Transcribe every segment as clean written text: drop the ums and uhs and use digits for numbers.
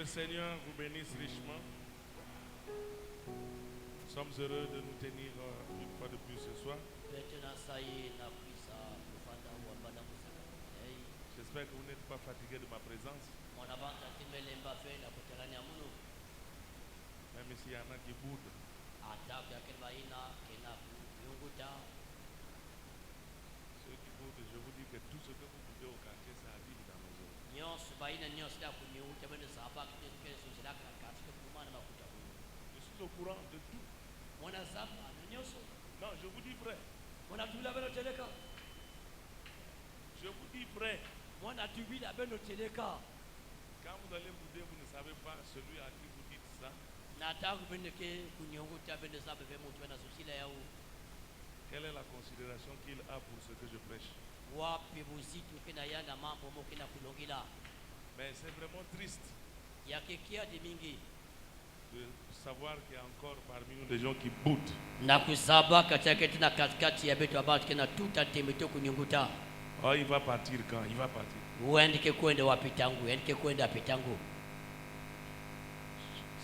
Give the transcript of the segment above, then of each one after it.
le Seigneur vous bénisse richement. Nous sommes heureux de nous tenir une fois de plus ce soir. J'espère que vous n'êtes pas fatigué de ma présence. Même s'il y en a qui boudent. Ceux qui boudent, je vous dis que tout ce que vous pouvez au quartier, ça habite dans nos eaux. Je suis au courant de tout. Non, je vous dis vrai. Je vous dis vrai. Quand vous allez bouder, vous ne savez pas celui à qui vous dites ça. Quelle est la considération qu'il a pour ce que je prêche? Mais c'est vraiment triste de savoir qu'il y a encore parmi nous des gens qui boudent. Oh, il va partir quand? Il va partir.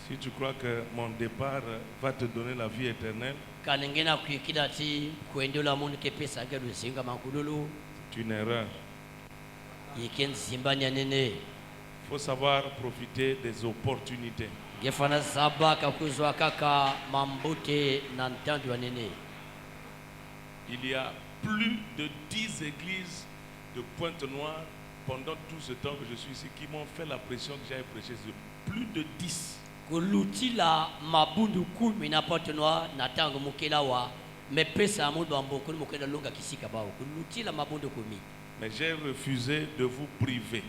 Si tu crois que mon départ va te donner la vie éternelle, c'est une erreur. Il faut savoir profiter des opportunités. Il y a plus de 10 églises de Pointe-Noire pendant tout ce temps que je suis ici qui m'ont fait la pression que j'avais prêché sur plus de 10. Mais j'ai refusé de vous priver.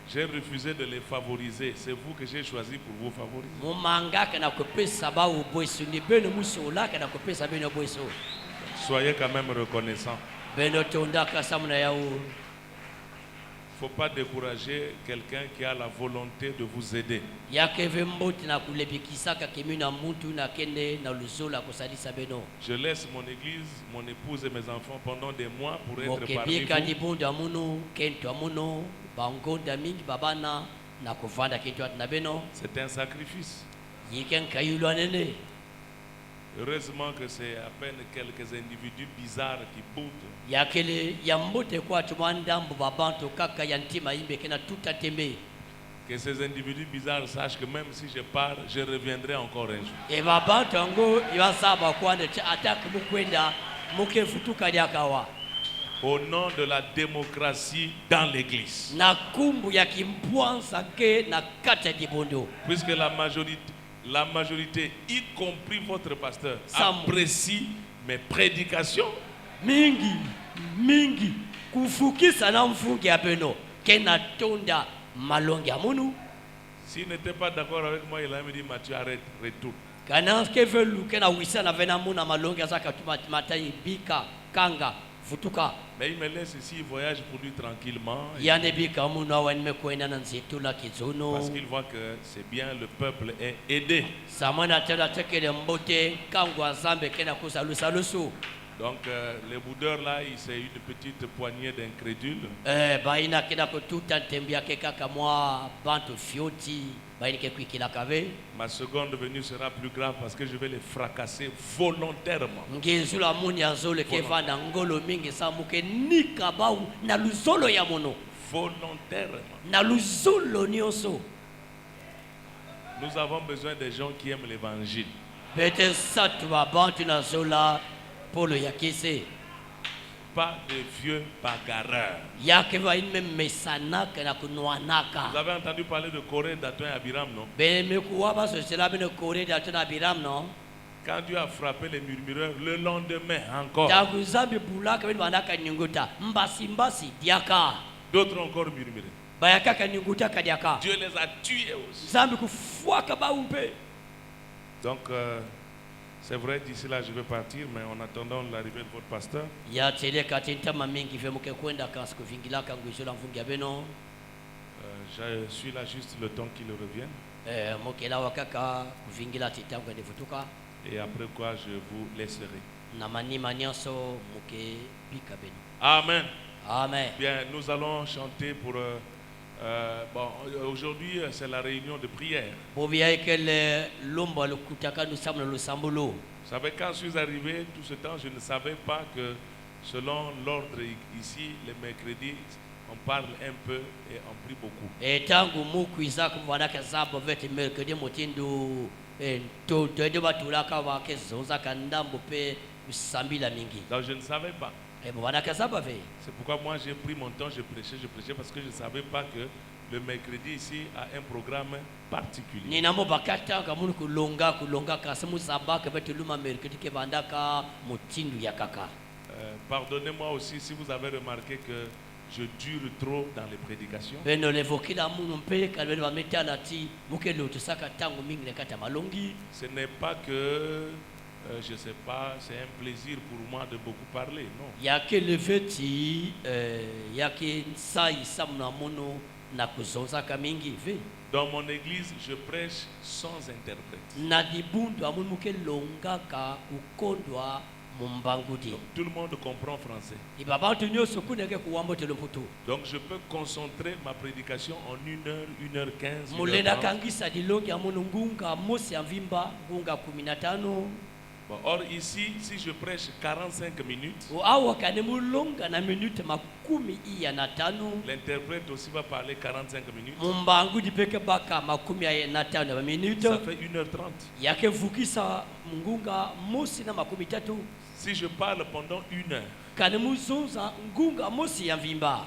J'ai refusé de les favoriser. C'est vous que j'ai choisi pour vous favoriser. Soyez quand même reconnaissants. Il ne faut pas décourager quelqu'un qui a la volonté de vous aider. Je laisse mon église, mon épouse et mes enfants pendant des mois pour être parmi vous. C'est un sacrifice. Heureusement que c'est à peine quelques individus bizarres qui boudent. Que ces individus bizarres sachent que même si je pars, je reviendrai encore un jour. Au nom de la démocratie dans l'église. Puisque la majorité, y compris votre pasteur, apprécie mes prédications. S'il n'était pas d'accord avec moi, il a me dit Mathieu, arrête, retourne. Mais il me laisse ici, il voyage pour lui tranquillement. Parce qu'il voit que c'est bien, le peuple est aidé. Donc les boudeurs là, c'est une petite poignée d'incrédules. Ma seconde venue sera plus grave parce que je vais les fracasser volontairement. Volontairement. Nous avons besoin des gens qui aiment l'évangile. Pas de vieux bagarreurs. Vous avez entendu parler de Corée, Datun et Abiram, non? Quand Dieu a frappé les murmureurs, le lendemain encore, d'autres ont encore murmuré. Dieu les a tués aussi. Donc, c'est vrai, d'ici là, je vais partir, mais en attendant l'arrivée de votre pasteur, je suis là juste le temps qu'il revienne. Et après quoi, je vous laisserai. Amen. Amen. Bien, nous allons chanter pour... bon, aujourd'hui, c'est la réunion de prière. Vous savez, quand je suis arrivé, tout ce temps, je ne savais pas que selon l'ordre ici, les mercredis, on parle un peu et on prie beaucoup. Donc je ne savais pas. C'est pourquoi moi j'ai pris mon temps, je prêchais parce que je ne savais pas que le mercredi ici a un programme particulier. Pardonnez-moi aussi si vous avez remarqué que je dure trop dans les prédications. Ce n'est pas que je ne sais pas, c'est un plaisir pour moi de beaucoup parler, non. Dans mon église, je prêche sans interprète. Donc, tout le monde comprend français. Donc je peux concentrer ma prédication en 1 heure, 1h15. Bon, or ici, si je prêche 45 minutes, l'interprète aussi va parler 45 minutes. Ça fait 1h30. Si je parle pendant 1 heure,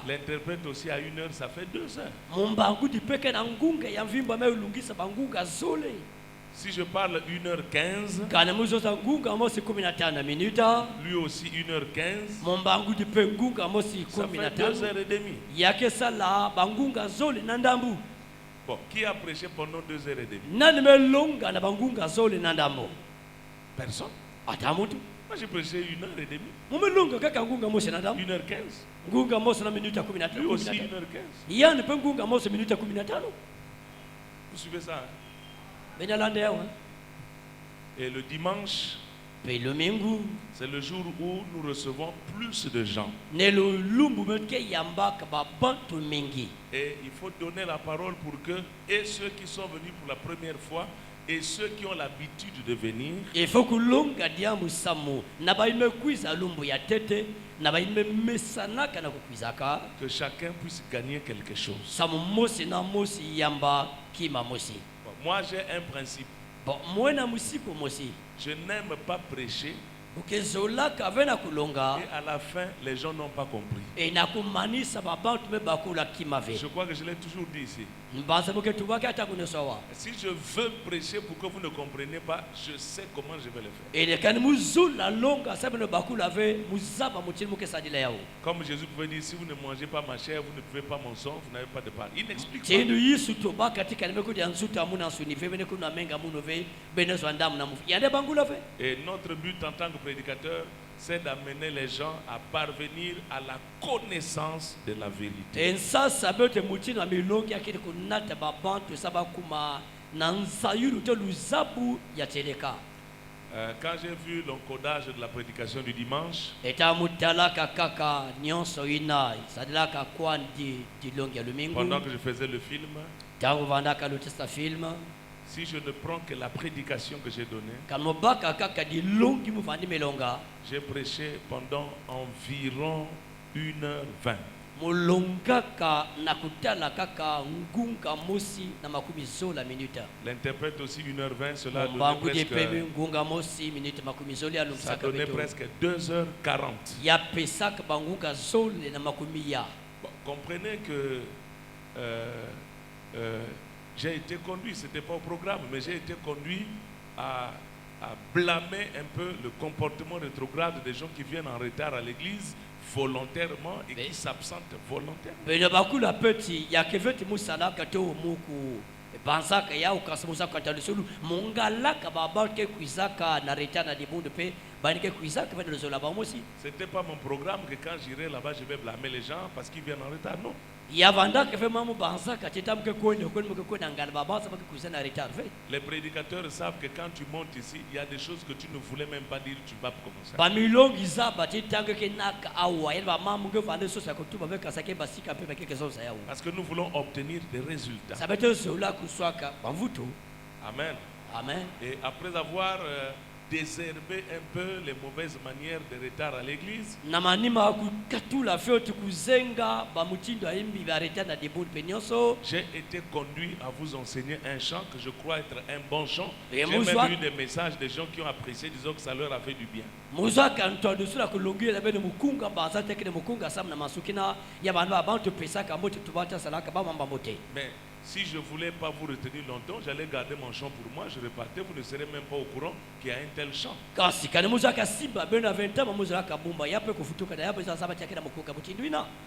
l'interprète aussi à 1 heure, ça fait 2 heures. Si je parle 1h15, lui aussi 1h15, ça fait 2h30. Bon, qui a prêché pendant 2h30? Personne. Moi j'ai prêché 1h30. 1h15. Lui aussi 1h15. Vous suivez ça, hein? Et le dimanche, c'est le jour où nous recevons plus de gens. Et il faut donner la parole pour que, et ceux qui sont venus pour la première fois, et ceux qui ont l'habitude de venir, que chacun puisse gagner quelque chose. Moi j'ai un principe. Je n'aime pas prêcher et à la fin les gens n'ont pas compris. Je crois que je l'ai toujours dit ici. Si je veux prêcher pour que vous ne compreniez pas, je sais comment je vais le faire. Comme Jésus pouvait dire, si vous ne mangez pas ma chair, vous ne pouvez pas mon sang, vous n'avez pas de part. Il n'explique pas. Et notre but en tant que prédicateur, c'est d'amener les gens à parvenir à la connaissance de la vérité. Quand j'ai vu l'encodage de la prédication du dimanche, pendant que je faisais le film, si je ne prends que la prédication que j'ai donnée, j'ai prêché pendant environ 1h20. L'interprète aussi 1h20, cela donnait presque 2h40. Bon, comprenez que j'ai été conduit, ce n'était pas au programme, mais j'ai été conduit à blâmer un peu le comportement rétrograde des gens qui viennent en retard à l'église volontairement et qui s'absentent volontairement. C'était pas mon programme que quand j'irai là-bas, je vais blâmer les gens parce qu'ils viennent en retard. Non. Les prédicateurs savent que quand tu montes ici, il y a des choses que tu ne voulais même pas dire, tu vas commencer. Parce que nous voulons obtenir des résultats. Amen. Amen. Et après avoir désherbé un peu les mauvaises manières de retard à l'église, j'ai été conduit à vous enseigner un chant que je crois être un bon chant. J'ai même eu des messages des gens qui ont apprécié, disant que ça leur a fait du bien. Mais si je ne voulais pas vous retenir longtemps, j'allais garder mon chant pour moi, je repartais, vous ne serez même pas au courant qu'il y a un tel chant.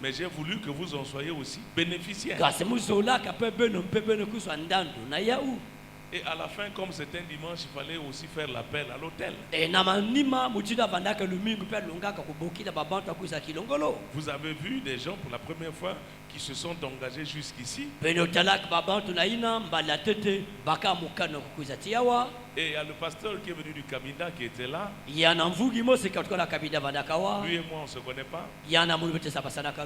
Mais j'ai voulu que vous en soyez aussi bénéficiaires. Et à la fin, comme c'est un dimanche, il fallait aussi faire l'appel à l'hôtel. Vous avez vu des gens pour la première fois qui se sont engagés jusqu'ici. Et il y a le pasteur qui est venu du Kabinda qui était là. Lui et moi, on ne se connaît pas.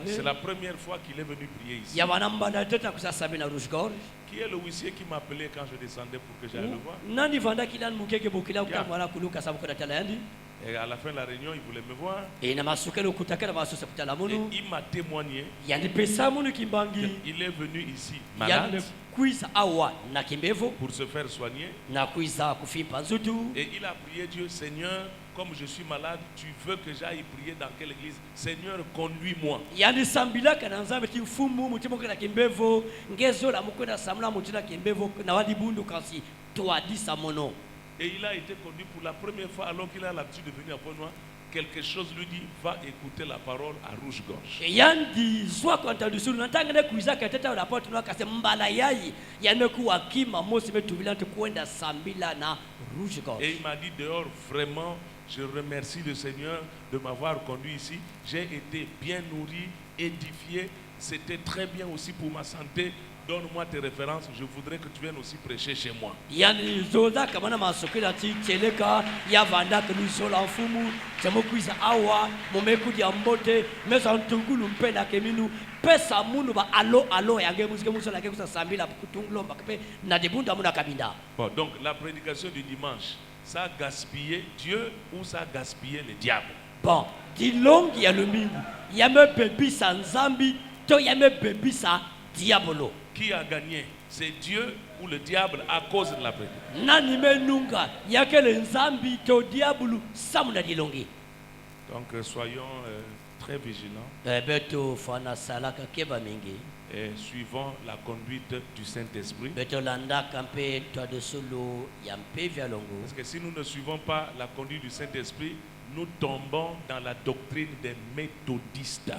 C'est la première fois qu'il est venu prier ici. Qui est le huissier qui m'appelait quand je descendais pour que j'aille le voir? Et à la fin de la réunion, il voulait me voir. Et il m'a témoigné. Il est venu ici malade pour se faire soigner. Et il a prié Dieu, Seigneur, comme je suis malade, tu veux que j'aille prier dans quelle église? Seigneur, conduis-moi. Et il a été conduit pour la première fois alors qu'il a l'habitude de venir à Pointe-Noire. Quelque chose lui dit, va écouter la parole à Rouge-Gorge. Et il m'a dit dehors, vraiment, je remercie le Seigneur de m'avoir conduit ici. J'ai été bien nourri, édifié. C'était très bien aussi pour ma santé. Donne-moi tes références, je voudrais que tu viennes aussi prêcher chez moi. Bon, donc la prédication du dimanche, ça a gaspillé Dieu ou ça a gaspillé le diable? Bon, dis-donc, il y a le mingu. Il y a me bébé sans zambi, toi il y a me bébé sans diabolo. Qui a gagné? C'est Dieu ou le diable à cause de la prédication? Donc soyons très vigilants et suivons la conduite du Saint-Esprit. Parce que si nous ne suivons pas la conduite du Saint-Esprit, nous tombons dans la doctrine des méthodistes.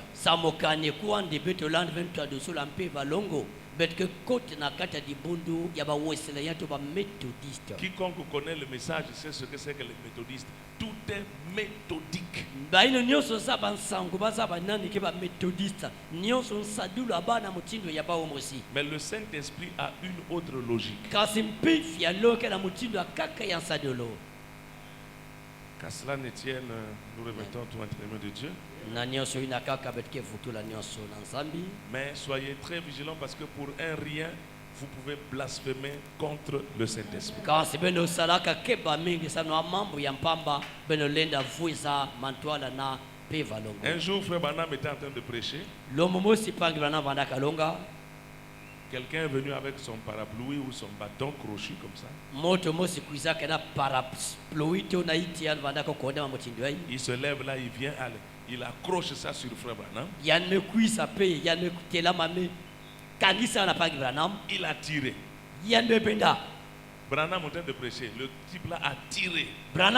Quiconque connaît le message sait ce que c'est que les méthodistes. Tout est méthodique. Mais le Saint-Esprit a une autre logique. Qu'à cela ne tienne, nous remettons tout entre les mains de Dieu. Mais soyez très vigilants parce que pour un rien, vous pouvez blasphémer contre le Saint-Esprit. Un jour, Frère Branham était en train de prêcher. Quelqu'un est venu avec son parapluie ou son bâton crochu comme ça. Il se lève là, il vient, allez, il accroche ça sur Frère Branham. Il a tiré. Branham est en train de prêcher. Le type là a tiré. Frère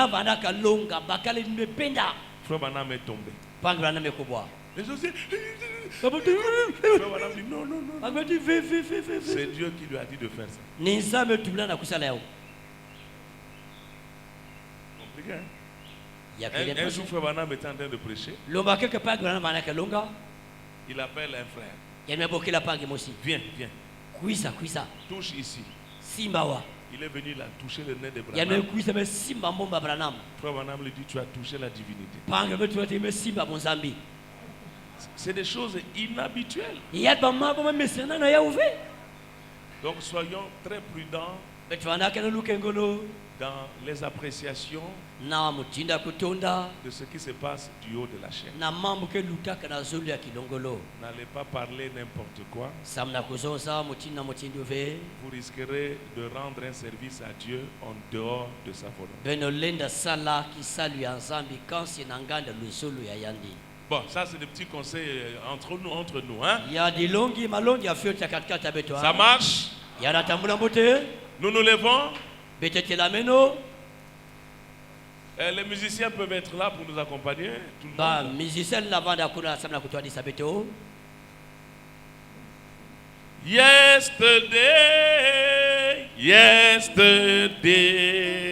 Branham est tombé. Les gens disent, Frère Branham dit non, non, non. C'est Dieu qui lui a dit de faire ça. Compliqué, hein? Un jour, Frère Branham était en train de prêcher. Il appelle un frère. Viens, viens. Kuisa. Touche ici. Simbawa. Il est venu là toucher le nez de Branham. Branham. Frère Branham lui dit, tu as touché la divinité. C'est des choses inhabituelles. Donc soyons très prudents dans les appréciations de ce qui se passe du haut de la chaîne. N'allez pas parler n'importe quoi. Vous risquerez de rendre un service à Dieu en dehors de sa volonté. Bon, ça c'est des petits conseils entre nous, hein? Ça marche? Nous nous levons. Les musiciens peuvent être là pour nous accompagner. Tout le monde. Yesterday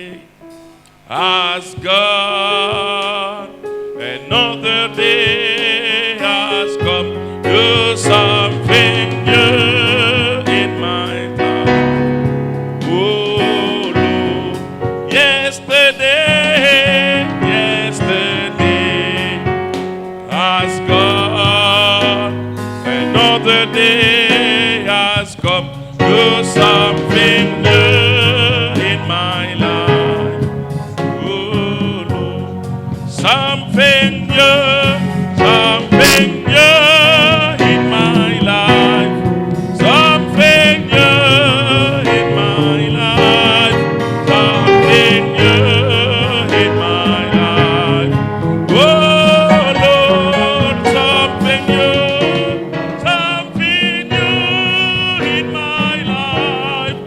has gone. Another day has come. Do something new in my life. Oh Lord, yesterday has gone. Another day has come. Do something new in my life. Oh Lord, something new in my life. Something new in my life. Something new in my life. Oh Lord, something new in my life.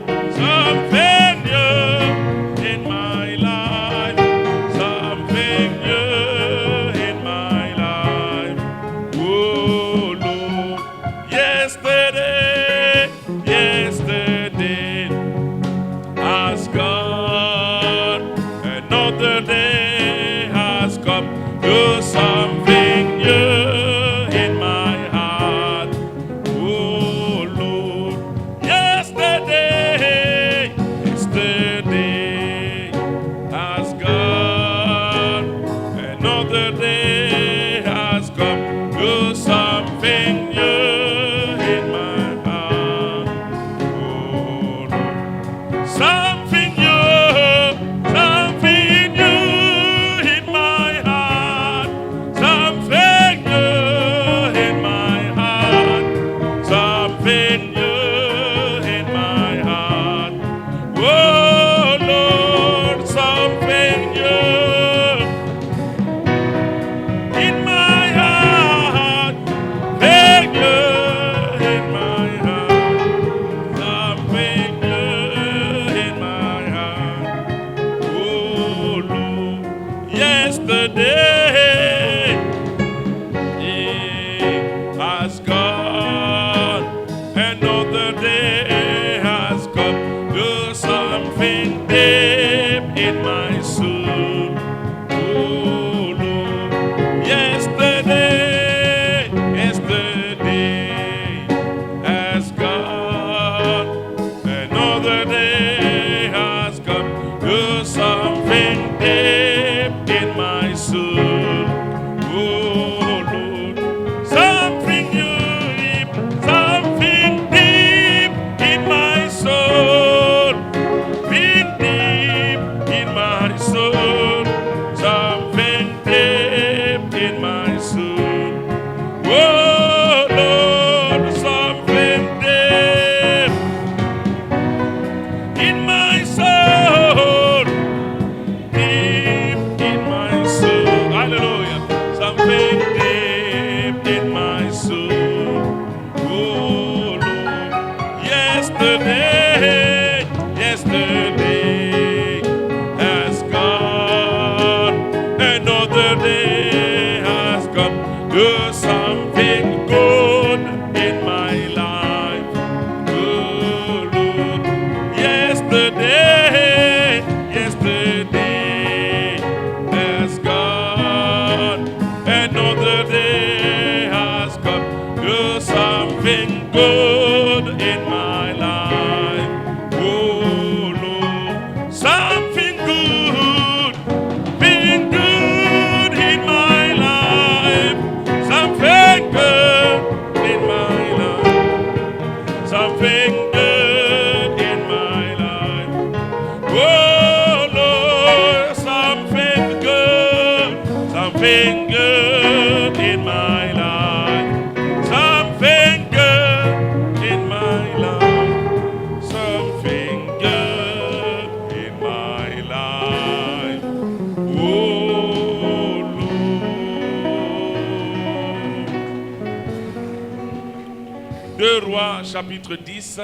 chapitre 10,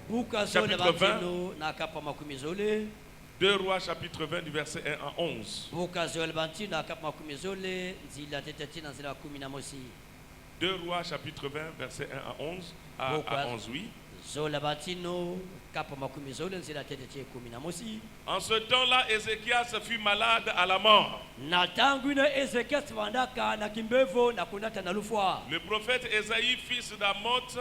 buka Chapitre zole 20. bantino na kapa makumi zole 2 Rois chapitre 20 du verset 1 à 11. buka zole bantino na kapa makumi zole nzila teteti na nzila kumi na mosi 2 Rois chapitre 20 verset 1 à 11 à 11, oui. zole bantino kapa makumi zole nzila teteti kumi na mosi. En ce temps-là, Ézéchias fut malade à la mort. Na tangu ina Ezekias vandaka na kimbevo na kunata na lufwa Le prophète Ésaïe, fils d'Amoth,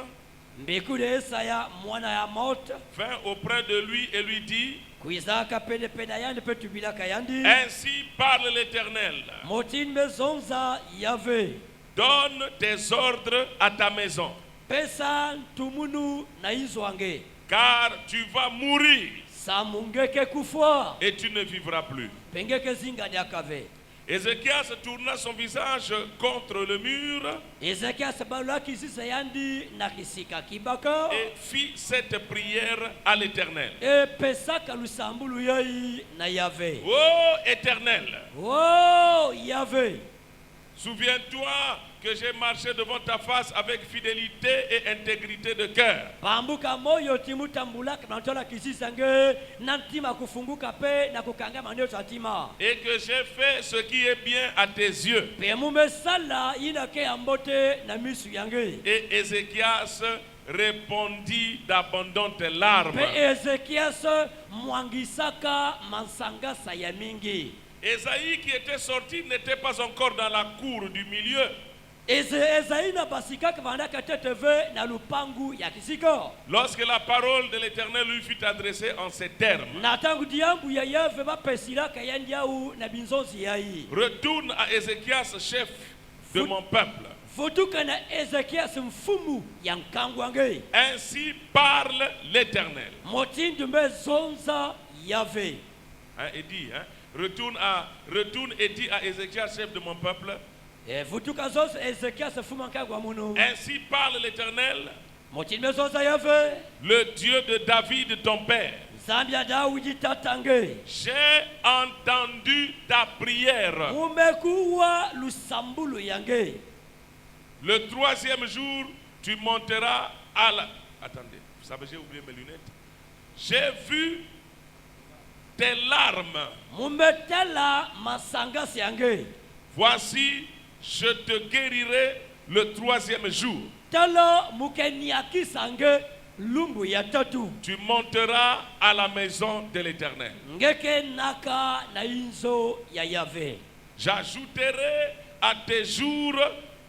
mbekule Esaya mwana ya Mot vint auprès de lui et lui dit: kuizaka pene pena yandi petu bilaka yandi Ainsi parle l'Éternel, motin mezonza yave donne tes ordres à ta maison, pesa ntumunu na izwange car tu vas mourir samungeke kufwa et tu ne vivras plus. pengeke zinga diakave. Ézéchias tourna son visage contre le mur Ezekias balaki sisa yandi na kisika kibaka et fit cette prière à l'Éternel. e pesaka lusambulu yai na yave. Ô Éternel, Oh yave, souviens-toi que j'ai marché devant ta face avec fidélité et intégrité de cœur. pambuka moyo timutambulaka na ntola kisisa nge na ntima kufunguka pe na kukanga maneno satima Et que j'ai fait ce qui est bien à tes yeux. pe mumesala inake ya mbote na misu yange. Et Ézéchias répondit d'abondantes larmes. Pe Ezekias mwangisaka mansangasa ya mingi. Ésaïe qui était sorti n'était pas encore dans la cour du milieu. Ezaï na basikaka vandaka teteve na lupangu ya kisiko. Lorsque la parole de l'Éternel lui fut adressée en ces termes: Na tangu diambu ya yave bapesilaka yandiau na binzozi yai. Retourne à Ézéchias, chef de mon peuple. Votuka na Ezekias mfumu ya nkangu wange. Ainsi parle l'Éternel. Motindu mezonza yave. Hein, et dit, hein, retourne et dis à Ézéchias, chef de mon peuple. Votuka zos Ezekias mfumu nkangu wa munu. Ainsi parle l'Éternel, Motindu mezonza yave. le Dieu de David, ton père. Zambia Dawidi tatange. J'ai entendu ta prière. Umekuwa lusambulu yange. Le 3e jour, tu monteras à la... Attendez, vous savez, j'ai oublié mes lunettes. J'ai vu tes larmes. Mumetela masangasi yange. Voici, je te guérirai le 3e jour. Talo mukeniaki sange lumbu ya tatu. Tu monteras à la maison de l'Éternel. Ngeke naka na inzo ya Yahvé. J'ajouterai à tes jours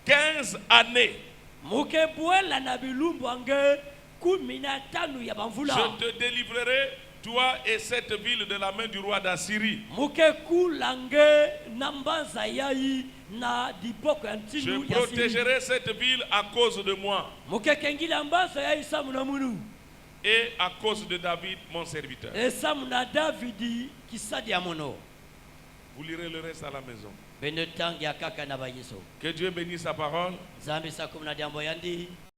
15 années. Mukebuela na bilumbu ange 15 ya bamvula. Je te délivrerai, toi et cette ville, de la main du roi d'Assyrie. Mukekulange nambanza yai na dipoko ya Je ntinu ya Siri. protégerai cette ville à cause de moi Mukekengila mbanza yai samu na munu. et à cause de David, mon serviteur. Esamu na Davidi kisadi ya mono. Vous lirez le reste à la maison. Benetangi ya kaka na bayiso. Que Dieu bénisse sa parole. Zambi sakum na diambo yandi.